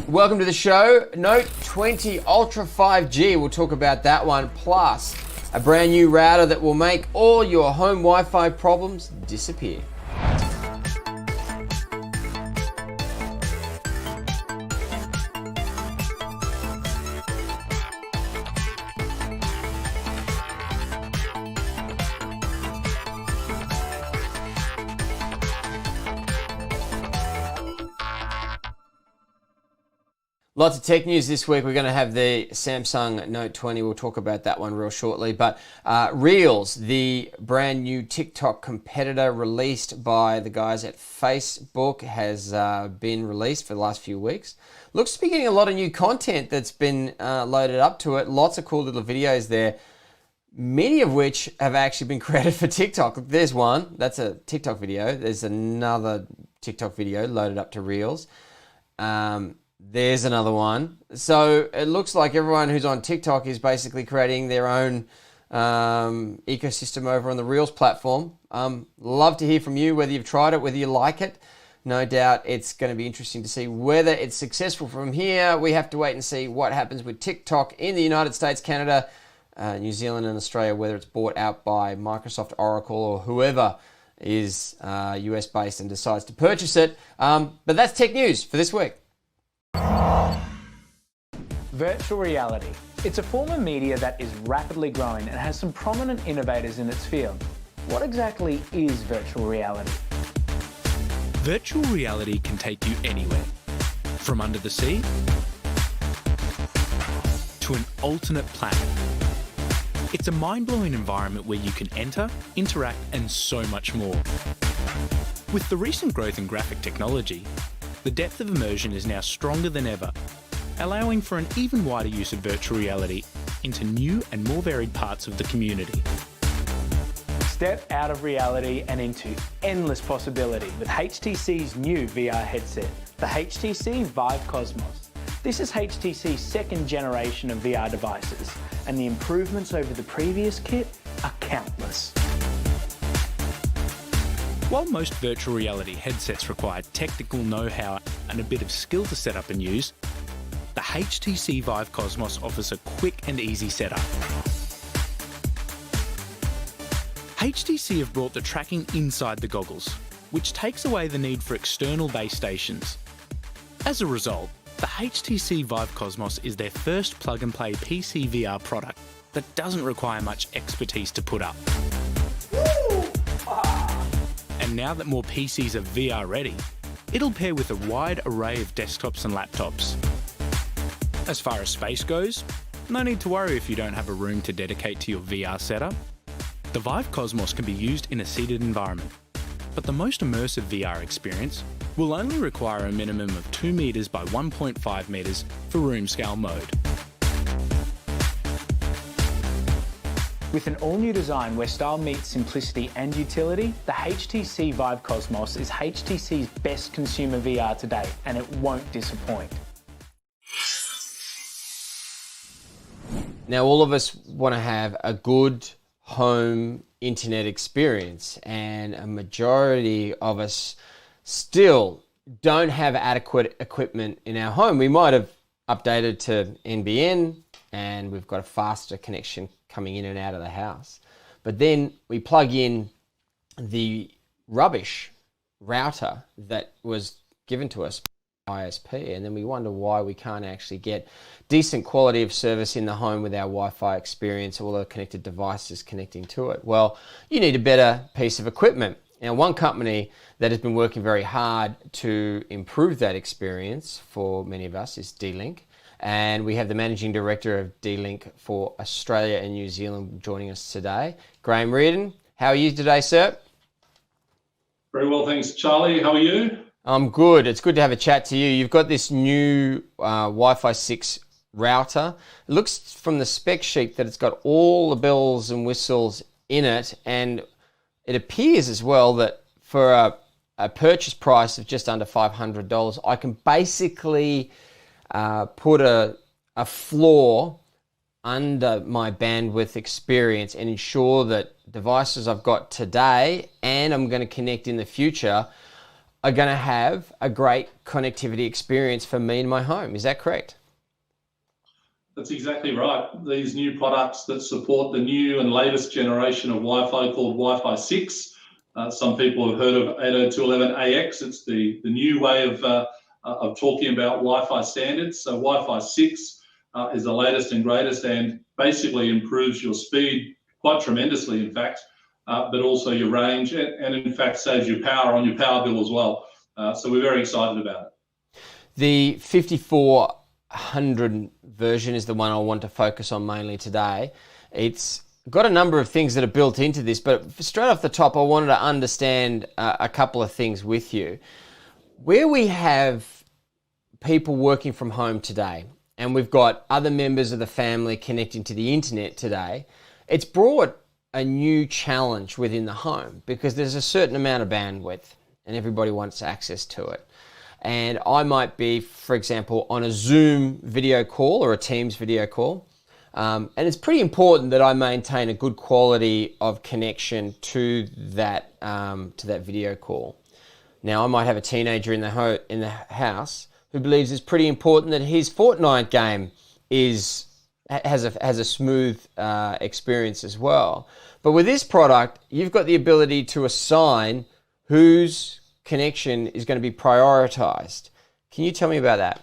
Welcome to the show. Note 20 Ultra 5G. We'll talk about that one. Plus, a brand new router that will make all your home Wi-Fi problems disappear. Lots of tech news this week. We're going to have the Samsung Note 20. We'll talk about that one real shortly. But Reels, the brand new TikTok competitor released by the guys at Facebook, has been released for the last few weeks. Looks to be getting a lot of new content that's been loaded up to it. Lots of cool little videos there, many of which have actually been created for TikTok. There's one. That's a TikTok video. There's another TikTok video loaded up to Reels. There's another one. So it looks like everyone who's on TikTok is basically creating their own ecosystem over on the Reels platform. Love to hear from you, whether you've tried it, whether you like it. No doubt it's going to be interesting to see whether it's successful from here. We have to wait and see what happens with TikTok in the United States, Canada, New Zealand and Australia, whether it's bought out by Microsoft, Oracle or whoever is US based and decides to purchase it. But that's tech news for this week. Virtual reality. It's a form of media that is rapidly growing and has some prominent innovators in its field. What exactly is virtual reality? Virtual reality can take you anywhere, from under the sea to an alternate planet. It's a mind-blowing environment where you can enter, interact, and so much more. With the recent growth in graphic technology, the depth of immersion is now stronger than ever, allowing for an even wider use of virtual reality into new and more varied parts of the community. Step out of reality and into endless possibility with HTC's new VR headset, the HTC Vive Cosmos. This is HTC's second generation of VR devices, and the improvements over the previous kit are countless. While most virtual reality headsets require technical know-how and a bit of skill to set up and use, the HTC Vive Cosmos offers a quick and easy setup. HTC have brought the tracking inside the goggles, which takes away the need for external base stations. As a result, the HTC Vive Cosmos is their first plug-and-play PC VR product that doesn't require much expertise to put up. And now that more PCs are VR ready, it'll pair with a wide array of desktops and laptops. As far as space goes, no need to worry if you don't have a room to dedicate to your VR setup. The Vive Cosmos can be used in a seated environment, but the most immersive VR experience will only require a minimum of 2 meters by 1.5 meters for room scale mode. With an all-new design where style meets simplicity and utility, the HTC Vive Cosmos is HTC's best consumer VR to date, and it won't disappoint. Now, all of us want to have a good home internet experience, and a majority of us still don't have adequate equipment in our home. We might have updated to NBN and we've got a faster connection coming in and out of the house. But then we plug in the rubbish router that was given to us by ISP, and then we wonder why we can't actually get decent quality of service in the home with our Wi-Fi experience, all the connected devices connecting to it. Well, you need a better piece of equipment. Now, one company that has been working very hard to improve that experience for many of us is D-Link. And we have the Managing Director of D-Link for Australia and New Zealand joining us today. Graham Reardon, how are you today, sir? Very well, thanks, Charlie. How are you? I'm good. It's good to have a chat to you. You've got this new Wi-Fi 6 router. It looks from the spec sheet that it's got all the bells and whistles in it, and it appears as well that for a purchase price of just under $500, I can basically put a floor under my bandwidth experience and ensure that devices I've got today and I'm going to connect in the future are going to have a great connectivity experience for me in my home. Is that correct? That's exactly right. These new products that support the new and latest generation of Wi-Fi called Wi-Fi 6. Some people have heard of 802.11ax. It's the new way of talking about Wi-Fi standards. So Wi-Fi 6 is the latest and greatest, and basically improves your speed quite tremendously, in fact, but also your range, and in fact saves you power on your power bill as well. So we're very excited about it. The 5400 version is the one I want to focus on mainly today. It's got a number of things that are built into this, but straight off the top, I wanted to understand a couple of things with you. Where we have people working from home today, and we've got other members of the family connecting to the internet today, it's brought a new challenge within the home because there's a certain amount of bandwidth and everybody wants access to it. And I might be, for example, on a Zoom video call or a Teams video call. And it's pretty important that I maintain a good quality of connection to that video call. Now, I might have a teenager in the house who believes it's pretty important that his Fortnite game has a smooth experience as well. But with this product, you've got the ability to assign whose connection is going to be prioritized. Can you tell me about that?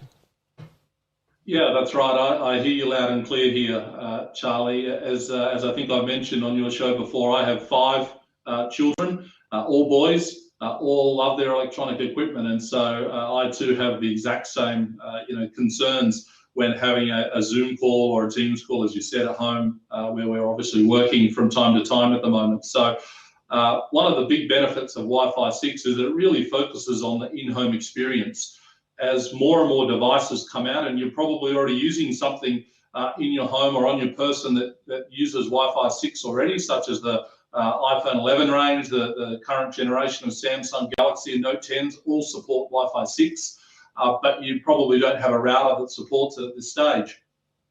Yeah, that's right. I hear you loud and clear here, Charlie. As I think I mentioned on your show before, I have 5 children, all boys, all love their electronic equipment, and so I too have the exact same concerns when having a Zoom call or a Teams call, as you said, at home, where we're obviously working from time to time at the moment. So one of the big benefits of Wi-Fi 6 is that it really focuses on the in-home experience. As more and more devices come out, and you're probably already using something in your home or on your person that uses Wi-Fi 6 already, such as the iPhone 11 range, the current generation of Samsung Galaxy and Note 10s all support Wi-Fi 6. But you probably don't have a router that supports it at this stage.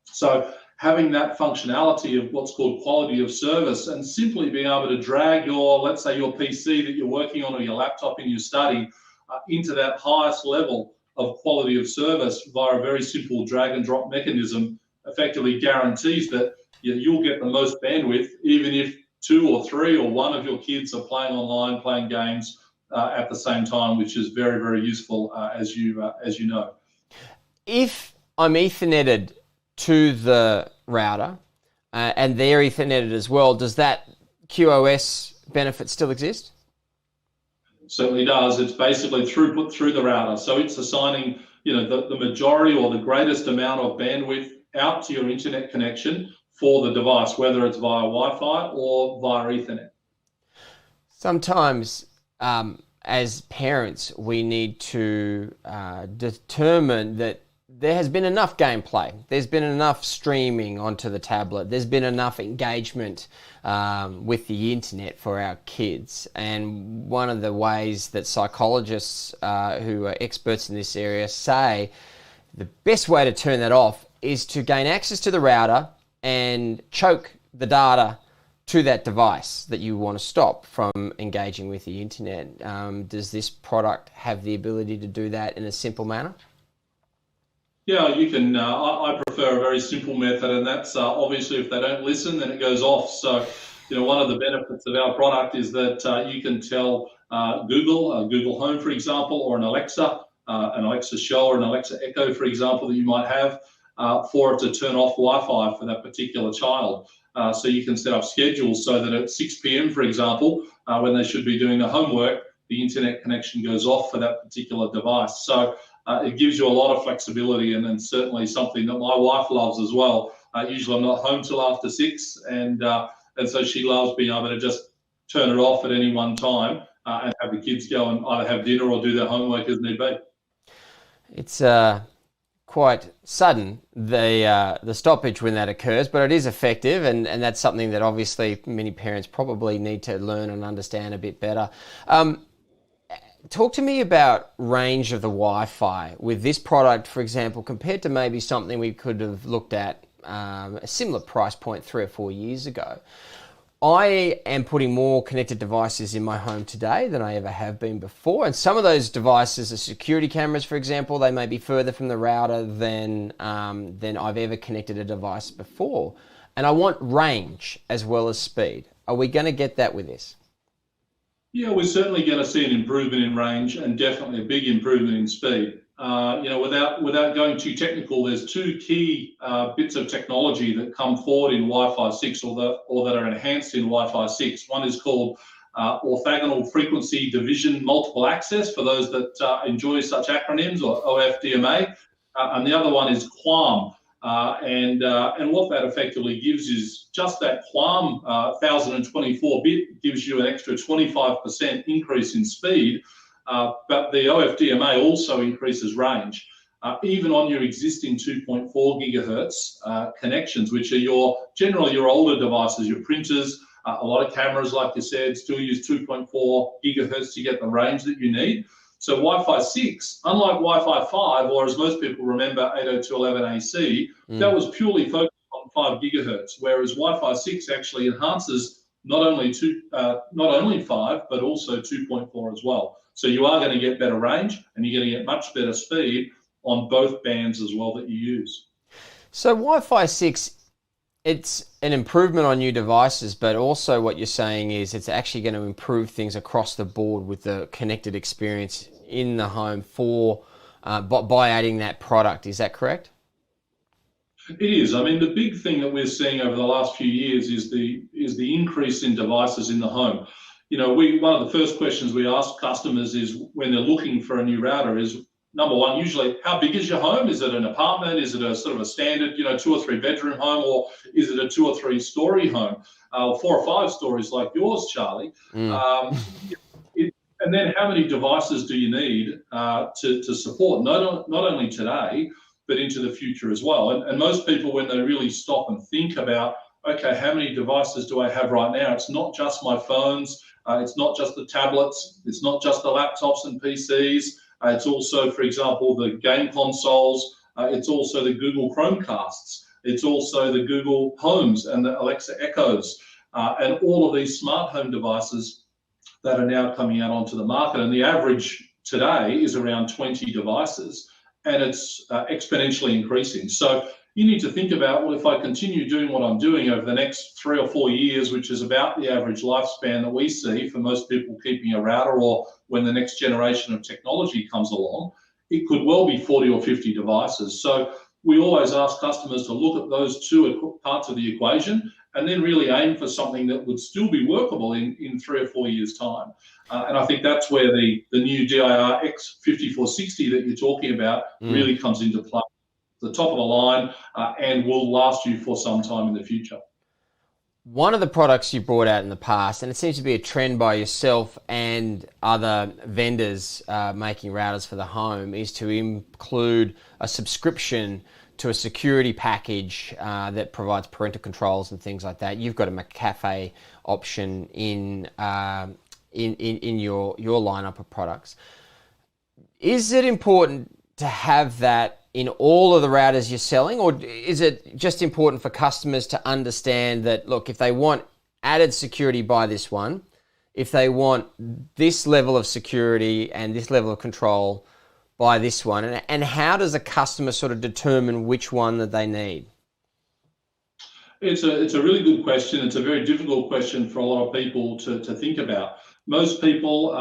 So having that functionality of what's called quality of service and simply being able to drag let's say your PC that you're working on or your laptop in your study into that highest level of quality of service via a very simple drag and drop mechanism effectively guarantees that you'll get the most bandwidth, even if 2 or 3 or 1 of your kids are playing online, playing games at the same time, which is very, very useful, as you know. If I'm Etherneted to the router and they're Etherneted as well, does that QoS benefit still exist? Certainly does. It's basically throughput through the router, so it's assigning the majority or the greatest amount of bandwidth out to your internet connection for the device, whether it's via Wi-Fi or via Ethernet. Sometimes as parents, we need to determine that there has been enough gameplay, there's been enough streaming onto the tablet, there's been enough engagement with the internet for our kids. And one of the ways that psychologists who are experts in this area say the best way to turn that off is to gain access to the router and choke the data to that device that you want to stop from engaging with the internet. Does this product have the ability to do that in a simple manner? Yeah, you can. I prefer a very simple method, and that's obviously if they don't listen, then it goes off. So, one of the benefits of our product is that you can tell Google Home, for example, or an Alexa Show or an Alexa Echo, for example, that you might have, for it to turn off Wi-Fi for that particular child. So you can set up schedules so that at 6 p.m., for example, when they should be doing the homework, the internet connection goes off for that particular device. So it gives you a lot of flexibility, and certainly something that my wife loves as well. Usually I'm not home till after 6, and so she loves being able to just turn it off at any one time and have the kids go and either have dinner or do their homework as need be. It's quite sudden, the stoppage when that occurs, but it is effective, and that's something that obviously many parents probably need to learn and understand a bit better. Talk to me about range of the Wi-Fi with this product, for example, compared to maybe something we could have looked at a similar price point 3 or 4 years ago. I am putting more connected devices in my home today than I ever have been before. And some of those devices are security cameras, for example. They may be further from the router than I've ever connected a device before. And I want range as well as speed. Are we going to get that with this? Yeah, we're certainly going to see an improvement in range and definitely a big improvement in speed. Without going too technical, there's two key bits of technology that come forward in Wi-Fi 6 or that are enhanced in Wi-Fi 6. One is called orthogonal frequency division multiple access, for those that enjoy such acronyms, or OFDMA, and the other one is QAM. And what that effectively gives is just that QAM 1024 bit gives you an extra 25% increase in speed, but the OFDMA also increases range, even on your existing 2.4 gigahertz connections, which are generally your older devices, your printers. A lot of cameras, like you said, still use 2.4 gigahertz to get the range that you need. So Wi-Fi 6, unlike Wi-Fi 5, or as most people remember, 802.11ac, that was purely focused on 5 gigahertz, whereas Wi-Fi 6 actually enhances not only 5, but also 2.4 as well. So you are going to get better range, and you're going to get much better speed on both bands as well that you use. So Wi-Fi 6, it's an improvement on new devices, but also what you're saying is it's actually going to improve things across the board with the connected experience in the home by adding that product. Is that correct? It is. I mean, the big thing that we're seeing over the last few years is the increase in devices in the home. One of the first questions we ask customers is when they're looking for a new router is, number one, usually, how big is your home? Is it an apartment? Is it a sort of a standard, 2 or 3 bedroom home, or is it a 2 or 3 story home, 4 or 5 stories like yours, Charlie? And then how many devices do you need to support not only today, but into the future as well? And most people, when they really stop and think about, okay, how many devices do I have right now? It's not just my phones. It's not just the tablets. It's not just the laptops and PCs. It's also, for example, the game consoles. It's also the Google Chromecasts. It's also the Google Homes and the Alexa Echoes, and all of these smart home devices that are now coming out onto the market. And the average today is around 20 devices, and it's exponentially increasing. So you need to think about, well, if I continue doing what I'm doing over the next 3 or 4 years, which is about the average lifespan that we see for most people keeping a router, or when the next generation of technology comes along, it could well be 40 or 50 devices. So we always ask customers to look at those two parts of the equation and then really aim for something that would still be workable in 3 or 4 years' time. And I think that's where the new DIR X5460 that you're talking about really comes into play. The top of the line, and will last you for some time in the future. One of the products you brought out in the past, and it seems to be a trend by yourself and other vendors making routers for the home, is to include a subscription to a security package that provides parental controls and things like that. You've got a McAfee option in your lineup of products. Is it important to have that in all of the routers you're selling, or is it just important for customers to understand that, look, if they want added security, buy this one. If they want this level of security and this level of control, buy this one. And how does a customer sort of determine which one that they need? It's a really good question. It's a very difficult question for a lot of people to think about. Most people,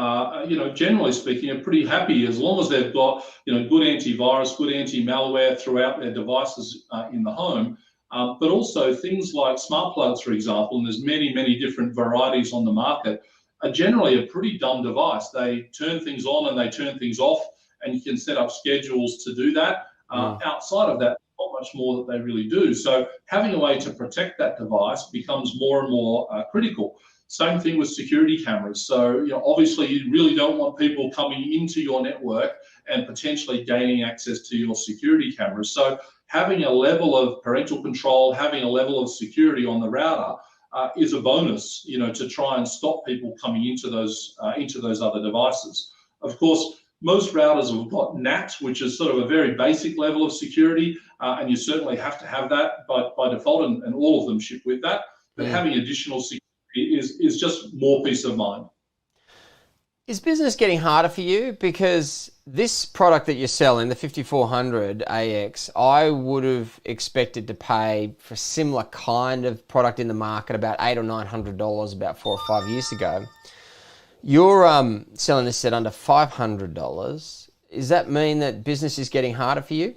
generally speaking, are pretty happy as long as they've got, good antivirus, good anti-malware throughout their devices in the home. But also things like smart plugs, for example, and there's many, many different varieties on the market, are generally a pretty dumb device. They turn things on and they turn things off, and you can set up schedules to do that. Outside of that, not much more that they really do. So having a way to protect that device becomes more and more critical. Same thing with security cameras. So, obviously you really don't want people coming into your network and potentially gaining access to your security cameras. So having a level of parental control, having a level of security on the router is a bonus, to try and stop people coming into those other devices. Of course, most routers have got NAT, which is sort of a very basic level of security, and you certainly have to have that by default, and all of them ship with that. But having additional security is just more peace of mind. Is business getting harder for you? Because this product that you're selling, the 5400 AX, I would have expected to pay for a similar kind of product in the market about $800 or $900 about 4 or 5 years ago. You're selling this at under $500. Does that mean that business is getting harder for you?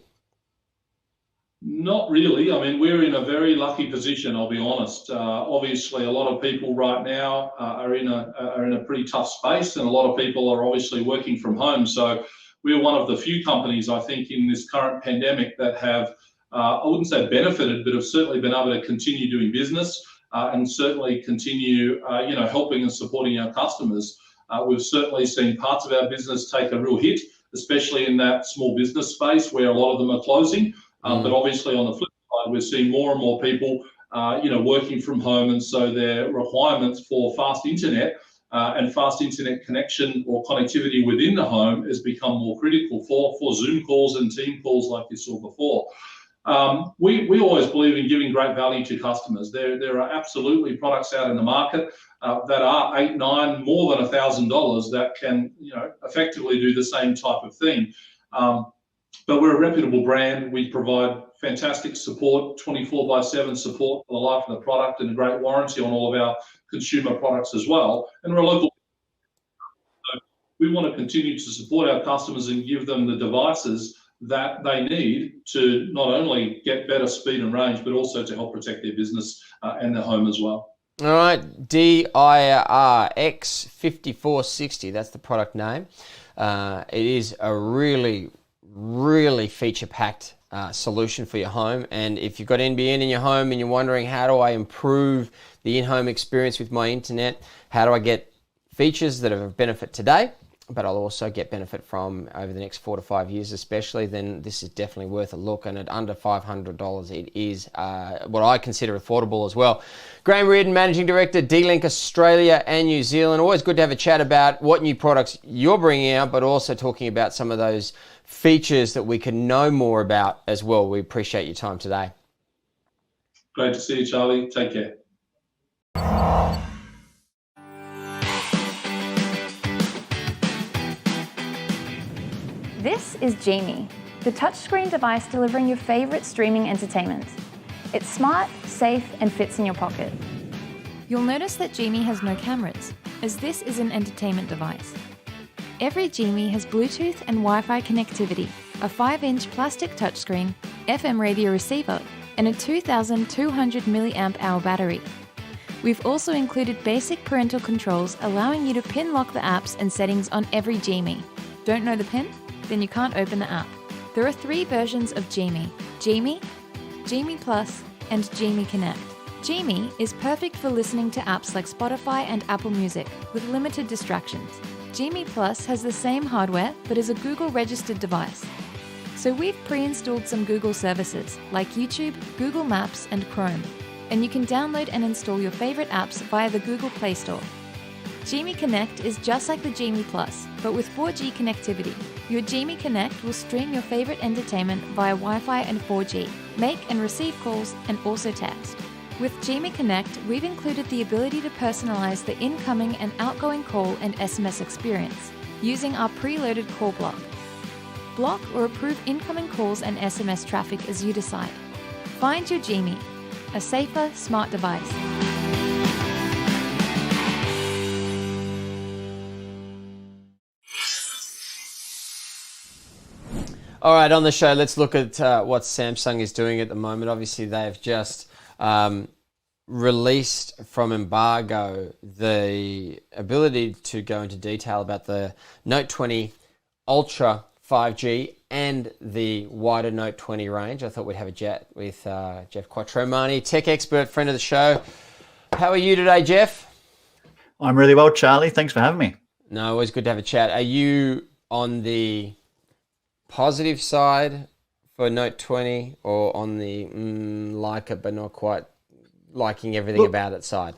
Not really. I mean, we're in a very lucky position, I'll be honest. Obviously, a lot of people right now are in a pretty tough space, and a lot of people are obviously working from home. So we're one of the few companies, I think, in this current pandemic that have, I wouldn't say benefited, but have certainly been able to continue doing business and certainly continue, helping and supporting our customers. We've certainly seen parts of our business take a real hit, especially in that small business space where a lot of them are closing. But obviously, on the flip side, we're seeing more and more people, working from home, and so their requirements for fast internet and fast internet connection or connectivity within the home has become more critical for Zoom calls and team calls like you saw before. We always believe in giving great value to customers. There are absolutely products out in the market that are $8, $9, more than $1,000 that can, effectively do the same type of thing. But we're a reputable brand. We provide fantastic support, 24/7 support for the life of the product, and a great warranty on all of our consumer products as well. And we're a local. So we want to continue to support our customers and give them the devices that they need to not only get better speed and range, but also to help protect their business and their home as well. All right, DIRX5460, that's the product name. It is a really feature-packed solution for your home. And if you've got NBN in your home and you're wondering, how do I improve the in-home experience with my internet? How do I get features that are of benefit today, but I'll also get benefit from over the next 4 to 5 years especially, then this is definitely worth a look. And at under $500, it is what I consider affordable as well. Graham Reardon, Managing Director, D-Link Australia and New Zealand. Always good to have a chat about what new products you're bringing out, but also talking about some of those features that we can know more about as well. We appreciate your time today. Great to see you, Charlie. Take care. This is Genie, the touchscreen device delivering your favourite streaming entertainment. It's smart, safe, and fits in your pocket. You'll notice that Genie has no cameras, as this is an entertainment device. Every Genie has Bluetooth and Wi-Fi connectivity, a 5-inch plastic touchscreen, FM radio receiver, and a 2,200 mAh battery. We've also included basic parental controls allowing you to pin lock the apps and settings on every Genie. Don't know the pin? Then you can't open the app. There are 3 versions of Genie: Genie, Genie Plus, and Genie Connect. Genie is perfect for listening to apps like Spotify and Apple Music with limited distractions. Genie Plus has the same hardware but is a Google-registered device. So we've pre-installed some Google services like YouTube, Google Maps, and Chrome, and you can download and install your favorite apps via the Google Play Store. Genie Connect is just like the Genie Plus, but with 4G connectivity. Your Genie Connect will stream your favorite entertainment via Wi-Fi and 4G, make and receive calls, and also text. With Genie Connect, we've included the ability to personalize the incoming and outgoing call and SMS experience using our preloaded call block. Block or approve incoming calls and SMS traffic as you decide. Find your Genie, a safer, smart device. All right, on the show, let's look at what Samsung is doing at the moment. Obviously, they've just released from embargo the ability to go into detail about the Note 20 Ultra 5G and the wider Note 20 range. I thought we'd have a chat with Jeff Quattromani, tech expert, friend of the show. How are you today, Jeff? I'm really well, Charlie. Thanks for having me. No, always good to have a chat. Are you on the positive side for Note 20 or on the like it but not quite liking everything about it side?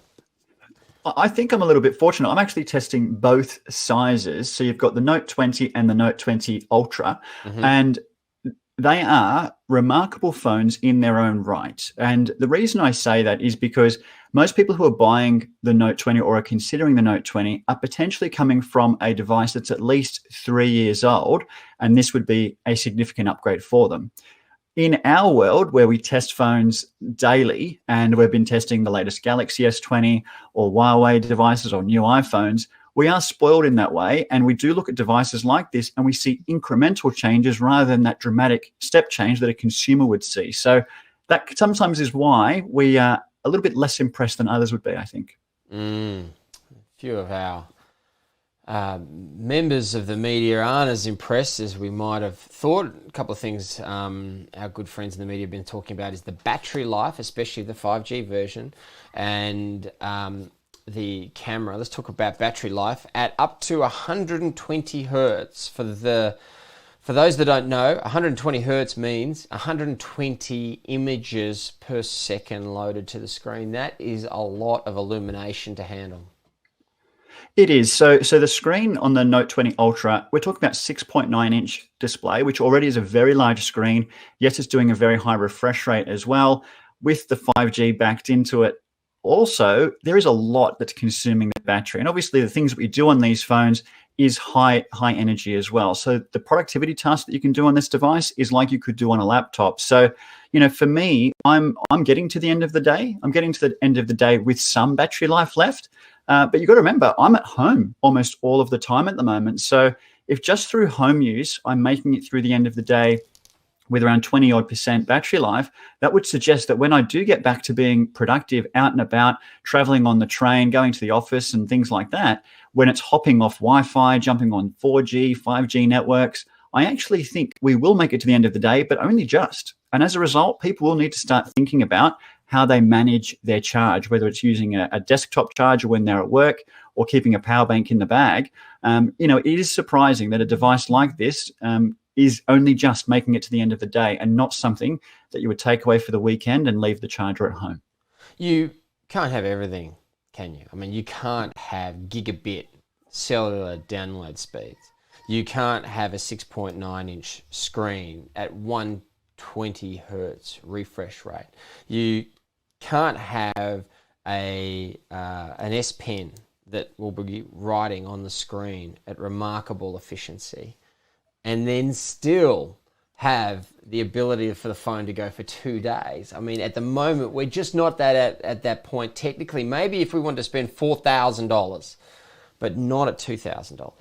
I think I'm a little bit fortunate. I'm actually testing both sizes. So you've got the Note 20 and the Note 20 Ultra, and they are remarkable phones in their own right. And the reason I say that is because most people who are buying the Note 20 or are considering the Note 20 are potentially coming from a device that's at least 3 years old, and this would be a significant upgrade for them. In our world, where we test phones daily, and we've been testing the latest Galaxy S20 or Huawei devices or new iPhones, we are spoiled in that way, and we do look at devices like this and we see incremental changes rather than that dramatic step change that a consumer would see. So that sometimes is why we are a little bit less impressed than others would be, I think. A few of our members of the media aren't as impressed as we might have thought. A couple of things our good friends in the media have been talking about is the battery life, especially the 5G version, and the camera. Let's talk about battery life at up to 120 hertz. For those that don't know, 120 hertz means 120 images per second loaded to the screen. That is a lot of illumination to handle. It is. So the screen on the Note 20 Ultra, we're talking about 6.9-inch display, which already is a very large screen. Yes, it's doing a very high refresh rate as well. With the 5G backed into it, also, there is a lot that's consuming the battery. And obviously, the things that we do on these phones is high energy as well. So the productivity task that you can do on this device is like you could do on a laptop. So, for me, I'm getting to the end of the day. I'm getting to the end of the day with some battery life left. But you've got to remember, I'm at home almost all of the time at the moment. So if just through home use, I'm making it through the end of the day with around 20% battery life, that would suggest that when I do get back to being productive out and about, traveling on the train, going to the office and things like that, when it's hopping off Wi-Fi, jumping on 4G, 5G networks, I actually think we will make it to the end of the day, but only just. And as a result, people will need to start thinking about how they manage their charge, whether it's using a desktop charger when they're at work or keeping a power bank in the bag. It is surprising that a device like this is only just making it to the end of the day and not something that you would take away for the weekend and leave the charger at home. You can't have everything, can you? I mean, you can't have gigabit cellular download speeds. You can't have a 6.9-inch screen at 120 hertz refresh rate. You can't have an S Pen that will be writing on the screen at remarkable efficiency, and then still have the ability for the phone to go for 2 days. I mean, at the moment, we're just not at that point. Technically, maybe if we want to spend $4,000, but not at $2,000.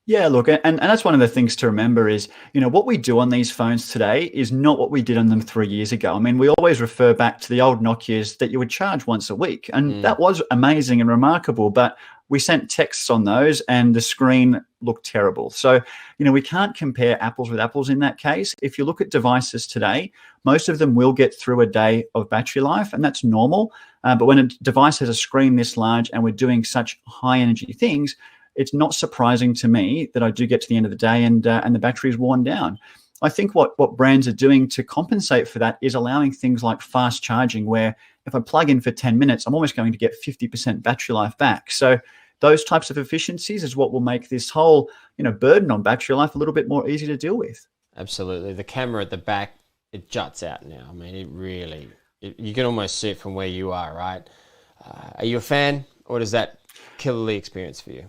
Yeah, look, and that's one of the things to remember is, what we do on these phones today is not what we did on them 3 years ago. I mean, we always refer back to the old Nokias that you would charge once a week, and that was amazing and remarkable, but we sent texts on those and the screen looked terrible. So, we can't compare apples with apples in that case. If you look at devices today, most of them will get through a day of battery life, and that's normal. But when a device has a screen this large and we're doing such high energy things, it's not surprising to me that I do get to the end of the day and the battery is worn down. I think what brands are doing to compensate for that is allowing things like fast charging, where if I plug in for 10 minutes, I'm almost going to get 50% battery life back. So those types of efficiencies is what will make this whole, burden on battery life a little bit more easy to deal with. Absolutely. The camera at the back, it juts out now. I mean, you can almost see it from where you are, right? Are you a fan, or does that kill the experience for you?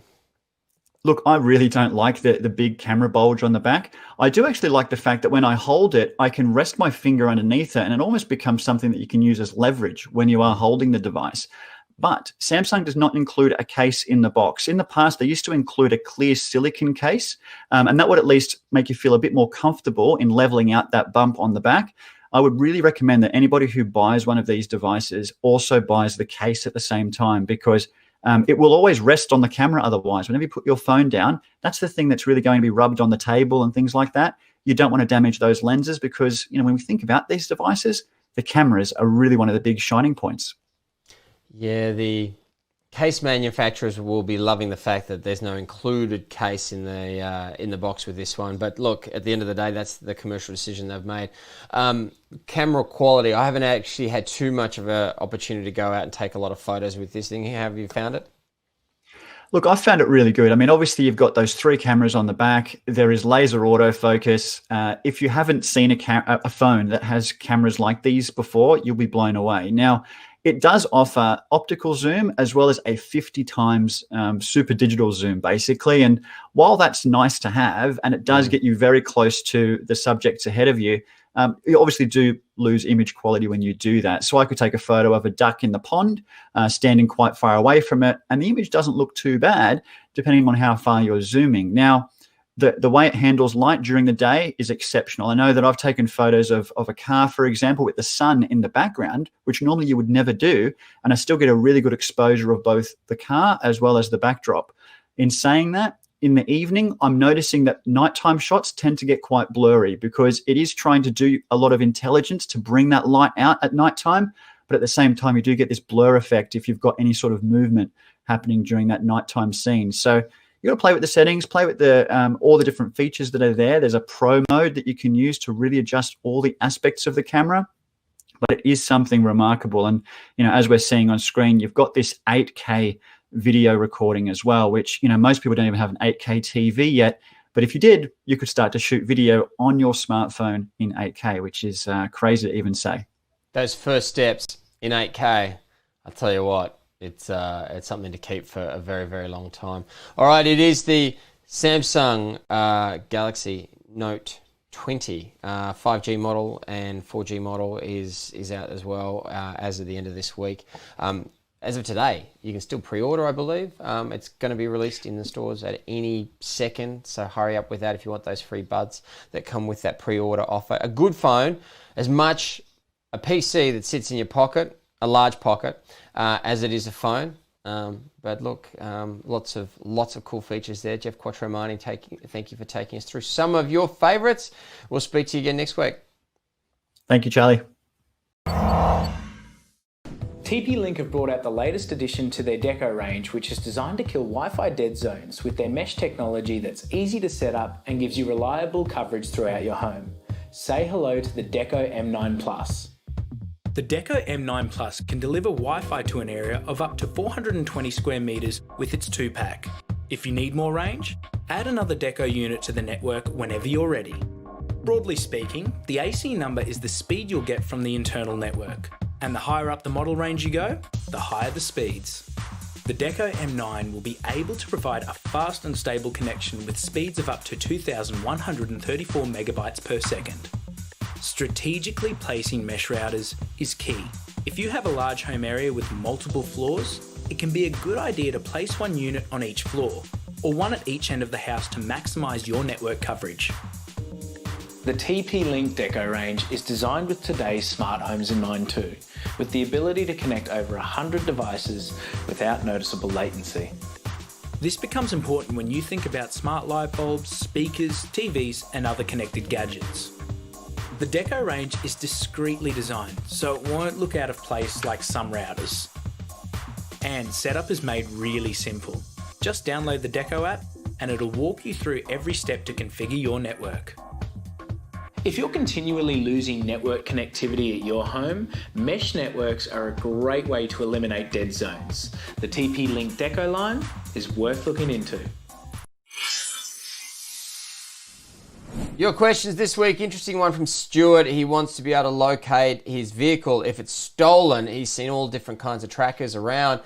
Look, I really don't like the big camera bulge on the back. I do actually like the fact that when I hold it, I can rest my finger underneath it and it almost becomes something that you can use as leverage when you are holding the device. But Samsung does not include a case in the box. In the past, they used to include a clear silicone case, and that would at least make you feel a bit more comfortable in leveling out that bump on the back. I would really recommend that anybody who buys one of these devices also buys the case at the same time, because it will always rest on the camera otherwise. Whenever you put your phone down, that's the thing that's really going to be rubbed on the table and things like that. You don't want to damage those lenses because, when we think about these devices, the cameras are really one of the big shining points. Yeah, the case manufacturers will be loving the fact that there's no included case in the box with this one. But look, at the end of the day, that's the commercial decision they've made. Camera quality, I haven't actually had too much of an opportunity to go out and take a lot of photos with this thing. How have you found it? Look, I found it really good. I mean, obviously, you've got those 3 cameras on the back. There is laser autofocus. If you haven't seen a phone that has cameras like these before, you'll be blown away. Now, It does offer optical zoom as well as a 50 times super digital zoom, basically. And while that's nice to have, and it does get you very close to the subjects ahead of you, you obviously do lose image quality when you do that. So I could take a photo of a duck in the pond, standing quite far away from it, and the image doesn't look too bad, depending on how far you're zooming. Now, the way it handles light during the day is exceptional. I know that I've taken photos of a car, for example, with the sun in the background, which normally you would never do, and I still get a really good exposure of both the car as well as the backdrop. In saying that, in the evening, I'm noticing that nighttime shots tend to get quite blurry because it is trying to do a lot of intelligence to bring that light out at nighttime. But at the same time, you do get this blur effect if you've got any sort of movement happening during that nighttime scene. So you got to play with the settings, play with the all the different features that are there. There's a pro mode that you can use to really adjust all the aspects of the camera. But it is something remarkable. And, you know, as we're seeing on screen, you've got this 8K video recording as well, which, you know, most people don't even have an 8K TV yet. But if you did, you could start to shoot video on your smartphone in 8K, which is crazy to even say. Those first steps in 8K, I'll tell you what, it's something to keep for a very, very long time. All right, it is the Samsung Galaxy Note 20 5G model, and 4G model is out as well as of the end of this week. As of today, you can still pre-order, I believe. It's going to be released in the stores at any second, so hurry up with that if you want those free buds that come with that pre-order offer. A good phone, as much a PC that sits in your pocket, a large pocket, as it is a phone. But look, lots of cool features there. Jeff Quattromani, thank you for taking us through some of your favourites. We'll speak to you again next week. Thank you, Charlie. TP-Link have brought out the latest addition to their Deco range, which is designed to kill Wi-Fi dead zones with their mesh technology that's easy to set up and gives you reliable coverage throughout your home. Say hello to the Deco M9 Plus. The Deco M9 Plus can deliver Wi-Fi to an area of up to 420 square metres with its 2-pack. If you need more range, add another Deco unit to the network whenever you're ready. Broadly speaking, the AC number is the speed you'll get from the internal network. And the higher up the model range you go, the higher the speeds. The Deco M9 will be able to provide a fast and stable connection with speeds of up to 2,134 megabytes per second. Strategically placing mesh routers is key. If you have a large home area with multiple floors, it can be a good idea to place one unit on each floor, or one at each end of the house to maximise your network coverage. The TP-Link Deco range is designed with today's smart homes in mind too, with the ability to connect over 100 devices without noticeable latency. This becomes important when you think about smart light bulbs, speakers, TVs and other connected gadgets. The Deco range is discreetly designed, so it won't look out of place like some routers. And setup is made really simple. Just download the Deco app and it'll walk you through every step to configure your network. If you're continually losing network connectivity at your home, mesh networks are a great way to eliminate dead zones. The TP-Link Deco line is worth looking into. Your questions this week, interesting one from Stuart. He wants to be able to locate his vehicle if it's stolen. He's seen all different kinds of trackers around,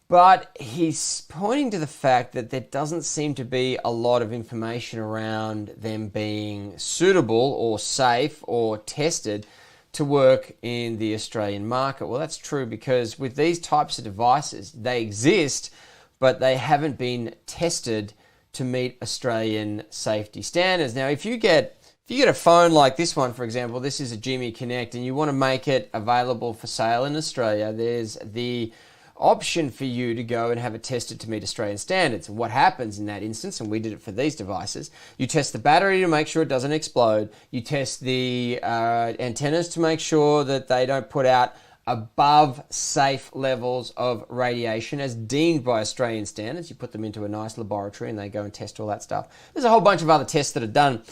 but he's pointing to the fact that there doesn't seem to be a lot of information around them being suitable or safe or tested to work in the Australian market. Well, that's true because with these types of devices, they exist, but they haven't been tested to meet Australian safety standards. Now, if you get a phone like this one, for example, this is a Jimmy Connect, and you want to make it available for sale in Australia, there's the option for you to go and have it tested to meet Australian standards. And what happens in that instance, and we did it for these devices, you test the battery to make sure it doesn't explode, you test the antennas to make sure that they don't put out above safe levels of radiation as deemed by Australian standards. You put them into a nice laboratory and they go and test all that stuff. There's a whole bunch of other tests that are done.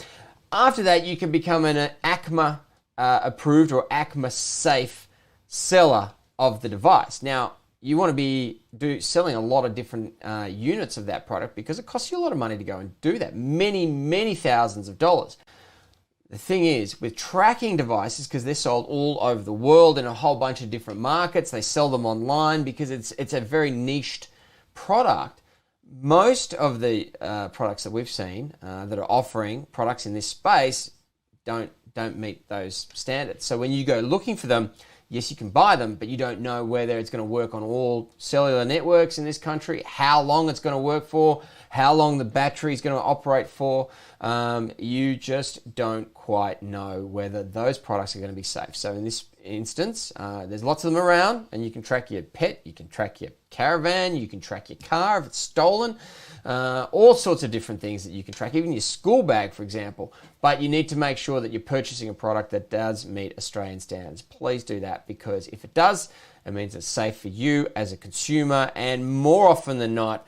After that, you can become an ACMA approved or ACMA safe seller of the device. Now, you want to be selling a lot of different units of that product because it costs you a lot of money to go and do that. Many, many thousands of dollars. The thing is, with tracking devices, because they're sold all over the world in a whole bunch of different markets, they sell them online because it's a very niched product. Most of the products that we've seen that are offering products in this space don't meet those standards. So when you go looking for them, yes, you can buy them, but you don't know whether it's going to work on all cellular networks in this country, how long it's going to work for, how long the battery is going to operate for. You just don't quite know whether those products are going to be safe. So in this instance, there's lots of them around, and you can track your pet, you can track your caravan, you can track your car if it's stolen, all sorts of different things that you can track, even your school bag, for example. But you need to make sure that you're purchasing a product that does meet Australian standards. Please do that, because if it does, it means it's safe for you as a consumer, and more often than not,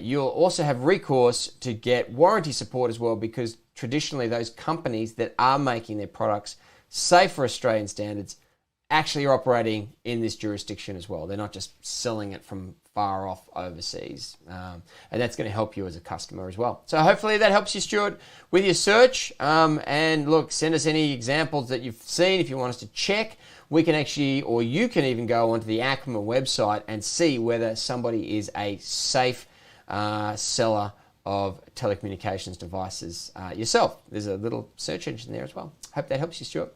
you'll also have recourse to get warranty support as well, because traditionally those companies that are making their products safe for Australian standards actually are operating in this jurisdiction as well. They're not just selling it from far off overseas. And that's going to help you as a customer as well. So hopefully that helps you, Stuart, with your search. And look, send us any examples that you've seen if you want us to check. We can actually, or you can even go onto the Acma website and see whether somebody is a safe seller of telecommunications devices yourself. There's a little search engine there as well. Hope that helps you, Stuart.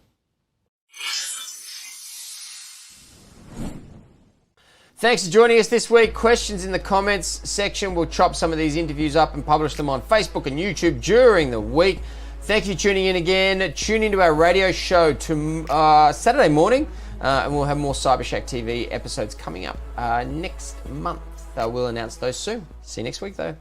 Thanks for joining us this week. Questions in the comments section. We'll chop some of these interviews up and publish them on Facebook and YouTube during the week. Thank you for tuning in again. Tune into our radio show Saturday morning, and we'll have more Cyber Shack TV episodes coming up next month. We'll announce those soon. See you next week, though.